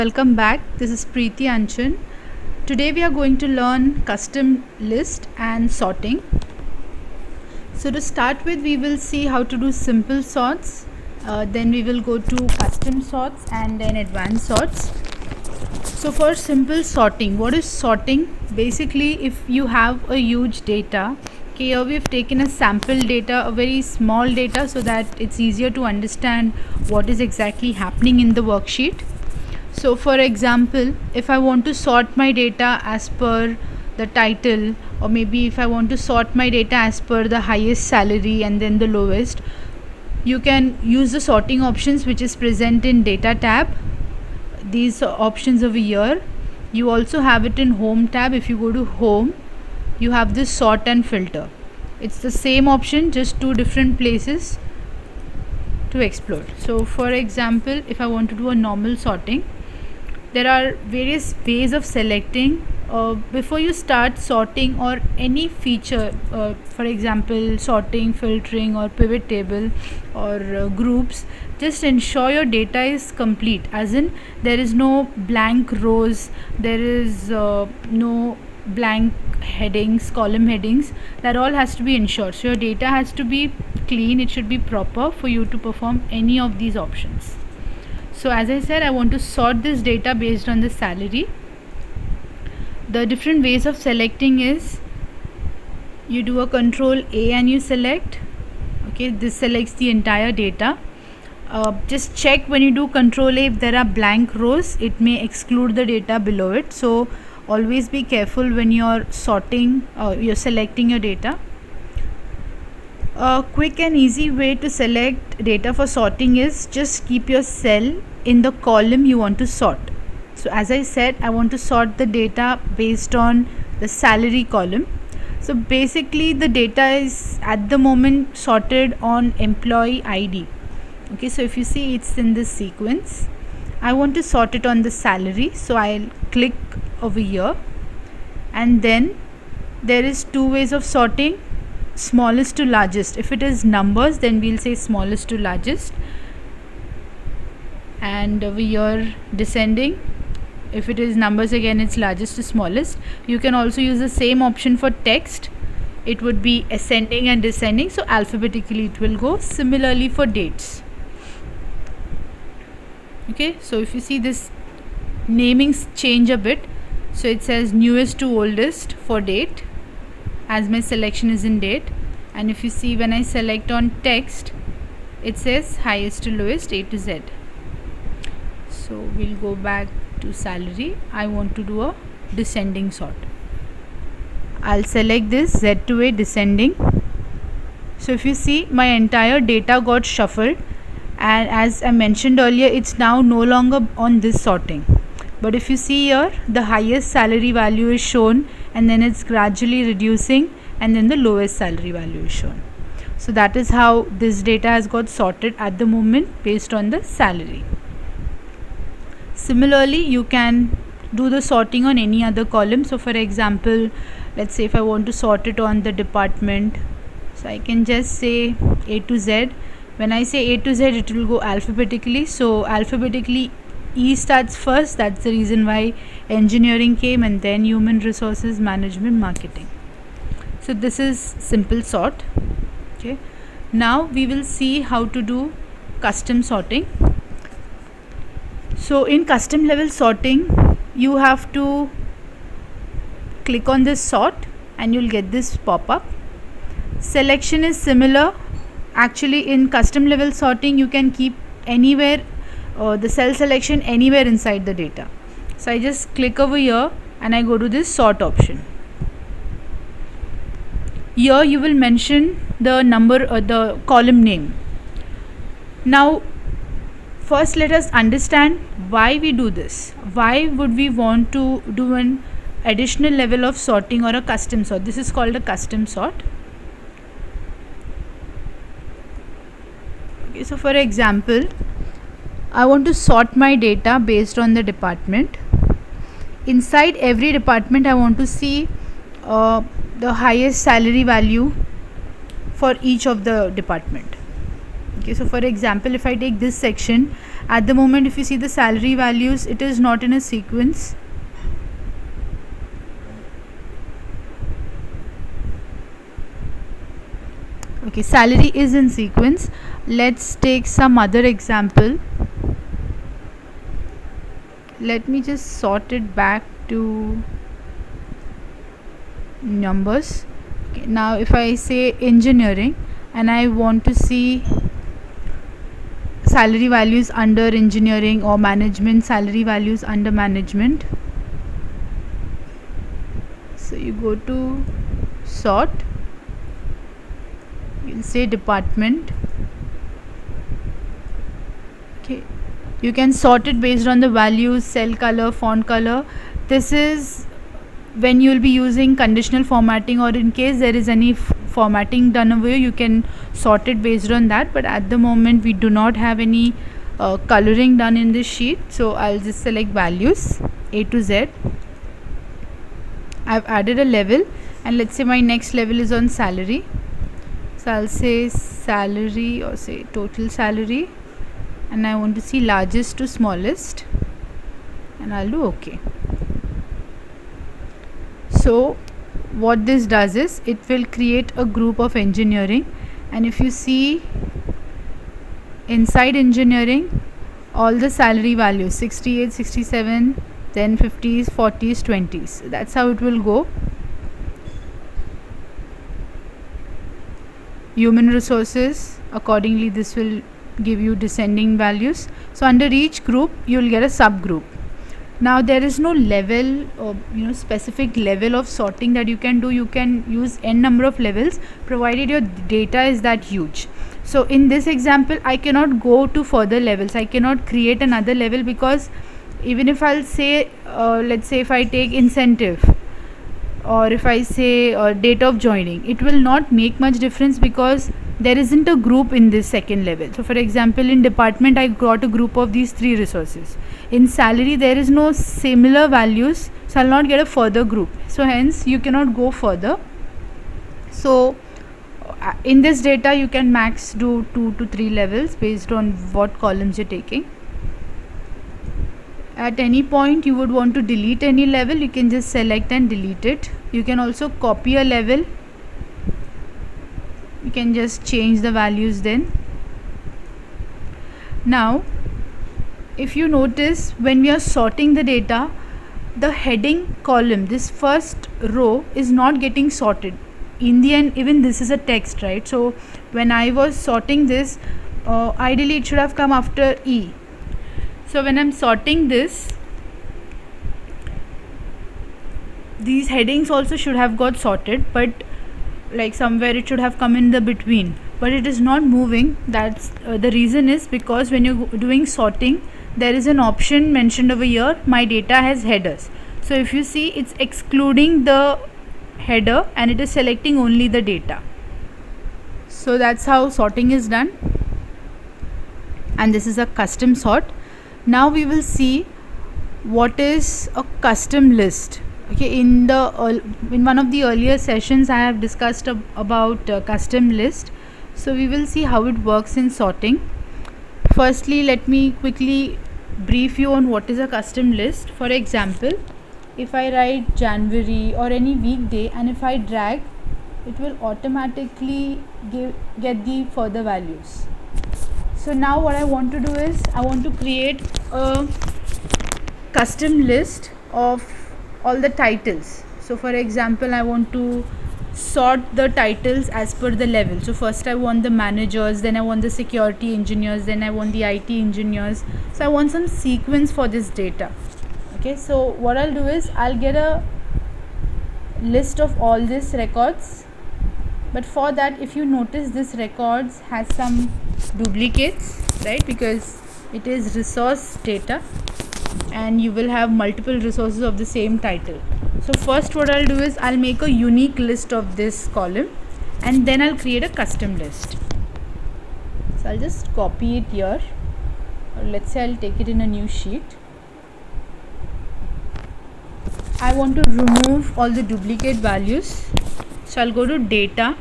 Welcome back. This is Preeti Anchan. Today we are going to learn custom list and sorting. So to start with, we will see how to do simple sorts. Then we will go to custom sorts and then advanced sorts. So for simple sorting, what is sorting? Basically, if you have a huge data, okay, here we've taken a sample data, a very small data, so that it's easier to understand what is exactly happening in the worksheet. So for example, if I want to sort my data as per the title, or maybe if I want to sort my data as per the highest salary and then the lowest, you can use the sorting options which is present in data tab. These options over here. You also have it in home tab. If you go to home, you have this sort and filter. It's the same option, just two different places to explore. So for example, if I want to do a normal sorting, there are various ways of selecting. Before you start sorting or any feature, for example sorting, filtering or pivot table or groups, just ensure your data is complete, as in there is no blank rows, there is no blank headings, column headings. That all has to be ensured. So your data has to be clean, it should be proper for you to perform any of these options. So as I said, I want to sort this data based on the salary. The different ways of selecting is, you do a control A and you select. Okay, this selects the entire data. Just check when you do control A, if there are blank rows, it may exclude the data below it. So always be careful when you're sorting, you're selecting your data. A quick and easy way to select data for sorting is just keep your cell in the column you want to sort. So as I said, I want to sort the data based on the salary column. So basically the data is at the moment sorted on employee ID. Okay, so if you see, it's in this sequence. I want to sort it on the salary, so I'll click over here, and then there is two ways of sorting: smallest to largest. If it is numbers, then we'll say smallest to largest, and over here descending. If it is numbers, again it's largest to smallest. You can also use the same option for text. It would be ascending and descending, so alphabetically it will go. Similarly for dates. Okay, so if you see, this namings change a bit, so it says newest to oldest for date, as my selection is in date. And if you see, when I select on text, it says highest to lowest, A to Z. So we'll go back to salary. I want to do a descending sort. I'll select this Z to A, descending. So if you see, my entire data got shuffled, and as I mentioned earlier, it's now no longer on this sorting. But if you see here, the highest salary value is shown, and then it's gradually reducing, and then the lowest salary value is shown. So that is how this data has got sorted at the moment based on the salary. Similarly, you can do the sorting on any other column. So for example, let's say if I want to sort it on the department, so I can just say A to Z. When I say A to Z, it will go alphabetically. So alphabetically, E starts first. That's the reason why engineering came, and then human resources, management, marketing. So this is simple sort. Okay, now we will see how to do custom sorting. So in custom level sorting, you have to click on this sort and you'll get this pop-up. Selection is similar. Actually, in custom level sorting, you can keep anywhere the cell selection anywhere inside the data. So I just click over here and I go to this sort option. Here you will mention the number or the column name. Now first let us understand why we do this. Why would we want to do an additional level of sorting or a custom sort? This is called a custom sort. Okay, so for example, I want to sort my data based on the department. Inside every department, I want to see the highest salary value for each of the department. Okay, so for example, if I take this section, At the moment, if you see the salary values, it is not in a sequence. Okay, salary is in sequence. Let's take some other example. Let me just sort it back to numbers. Okay, now if I say engineering and I want to see salary values under engineering or management, salary values under management, so you go to sort, you'll say department. Okay, you can sort it based on the values, cell color, font color. This is when you will be using conditional formatting, or in case there is any formatting done away, you can sort it based on that. But at the moment we do not have any coloring done in this sheet, so I'll just select values A to Z. I've added a level, and let's say my next level is on salary, so I'll say salary or say total salary, and I want to see largest to smallest, and I'll do OK. So what this does is it will create a group of engineering, and if you see inside engineering, all the salary values 68, 67, then 50s, 40s, 20s. That's how it will go. Human resources, accordingly this will give you descending values. So under each group you will get a subgroup. Now there is no level or specific level of sorting that you can do. You can use n number of levels provided your data is that huge. So in this example I cannot go to further levels. I cannot create another level, because even if I'll say let's say if I take incentive, or if I say date of joining, it will not make much difference because there isn't a group in this second level. So for example, in department I got a group of these 3 resources. In salary there is no similar values, so I'll not get a further group, so hence you cannot go further. So in this data you can max do 2 to 3 levels based on what columns you're taking. At any point you would want to delete any level, you can just select and delete it. You can also copy a level, you can just change the values then. Now if you notice, when we are sorting the data, the heading column, this first row, is not getting sorted. In the end, even this is a text, right? So when I was sorting this, ideally it should have come after E. So when I'm sorting this, these headings also should have got sorted, but like somewhere it should have come in the between, but it is not moving. That's the reason is because when you're doing sorting, there is an option mentioned over here, my data has headers. So if you see, it's excluding the header and it is selecting only the data. So that's how sorting is done, and this is a custom sort. Now we will see what is a custom list. Okay, in one of the earlier sessions I have discussed about custom list. So we will see how it works in sorting. Firstly, let me quickly brief you on what is a custom list. For example, if I write January or any weekday, and if I drag, it will automatically get the further values. So now what I want to do is I want to create a custom list of all the titles. So for example, I want to sort the titles as per the level. So first I want the managers, then I want the security engineers, then I want the IT engineers. So I want some sequence for this data. Okay, so what I'll do is I'll get a list of all these records, but for that, if you notice, this records has some duplicates, right? Because it is resource data and you will have multiple resources of the same title. So first what I'll do is I'll make a unique list of this column, and then I'll create a custom list. So I'll just copy it here, or let's say I'll take it in a new sheet. I want to remove all the duplicate values, so I'll go to data,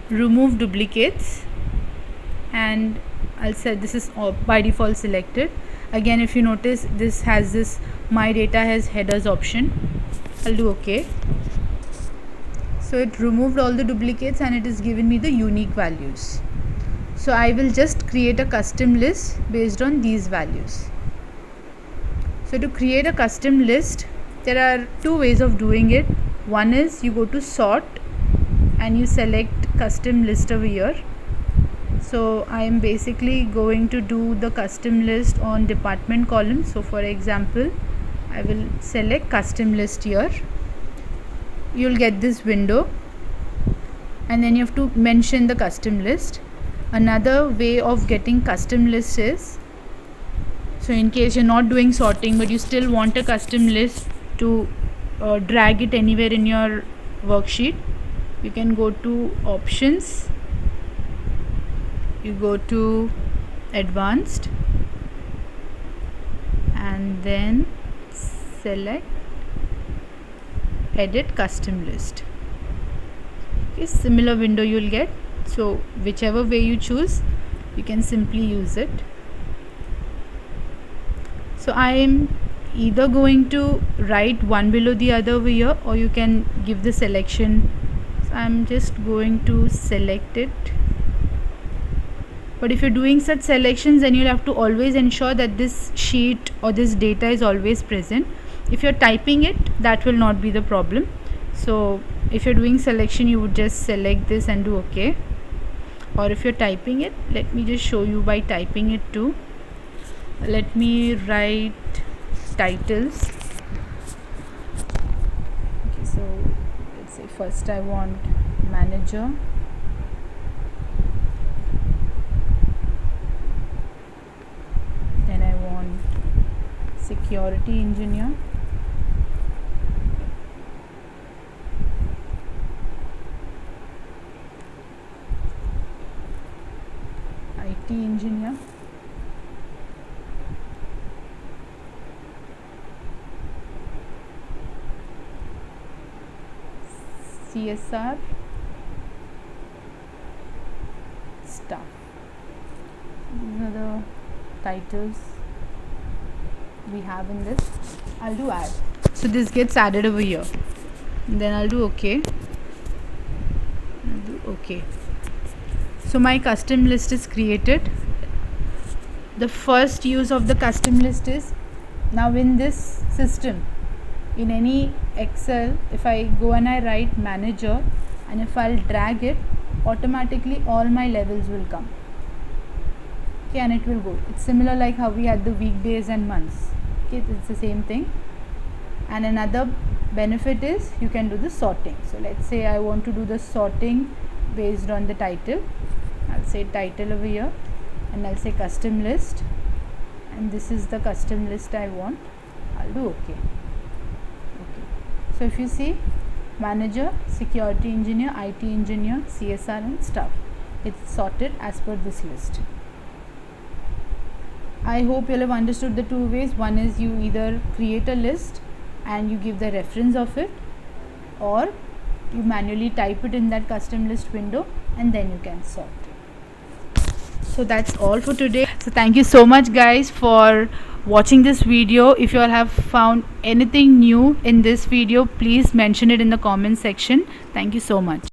remove duplicates, and I'll set this is by default selected. Again, if you notice, this has this my data has headers option. I'll do OK. So it removed all the duplicates and it is given me the unique values. So I will just create a custom list based on these values. So to create a custom list, there are two ways of doing it. One is you go to sort and you select custom list over here. So I am basically going to do the custom list on department column. So for example, I will select custom list here. You'll get this window and then you have to mention the custom list. Another way of getting custom list is, so in case you're not doing sorting but you still want a custom list to drag it anywhere in your worksheet, you can go to options, you go to advanced and then select edit custom list. Okay, similar window you'll get. So whichever way you choose, you can simply use it. So I am either going to write one below the other over here, or you can give the selection. So I'm just going to select it. But if you're doing such selections, then you'll have to always ensure that this sheet or this data is always present. If you're typing it, that will not be the problem. So if you're doing selection, you would just select this and do OK. Or if you're typing it, let me just show you by typing it too. Let me write titles. Okay, so let's say first I want manager. Then I want security engineer. IT engineer. CSR staff. These are the titles we have in this. I'll do add. So this gets added over here. And then I'll do OK. I'll do OK. So my custom list is created. The first use of the custom list is, now in this system, in any Excel, if I go and I write manager and if I'll drag it, automatically all my levels will come. Okay, and it will go. It's similar like how we had the weekdays and months. Okay, it's the same thing. And another benefit is you can do the sorting. So let's say I want to do the sorting based on the title. I'll say title over here and I'll say custom list, and this is the custom list I want. I'll do OK. So if you see, manager, security engineer, IT engineer, CSR and staff, it's sorted as per this list. I hope you'll have understood the two ways. One is you either create a list and you give the reference of it, or you manually type it in that custom list window and then you can sort. So that's all for today. So thank you so much guys for watching this video. If you all have found anything new in this video, please mention it in the comment section. Thank you so much.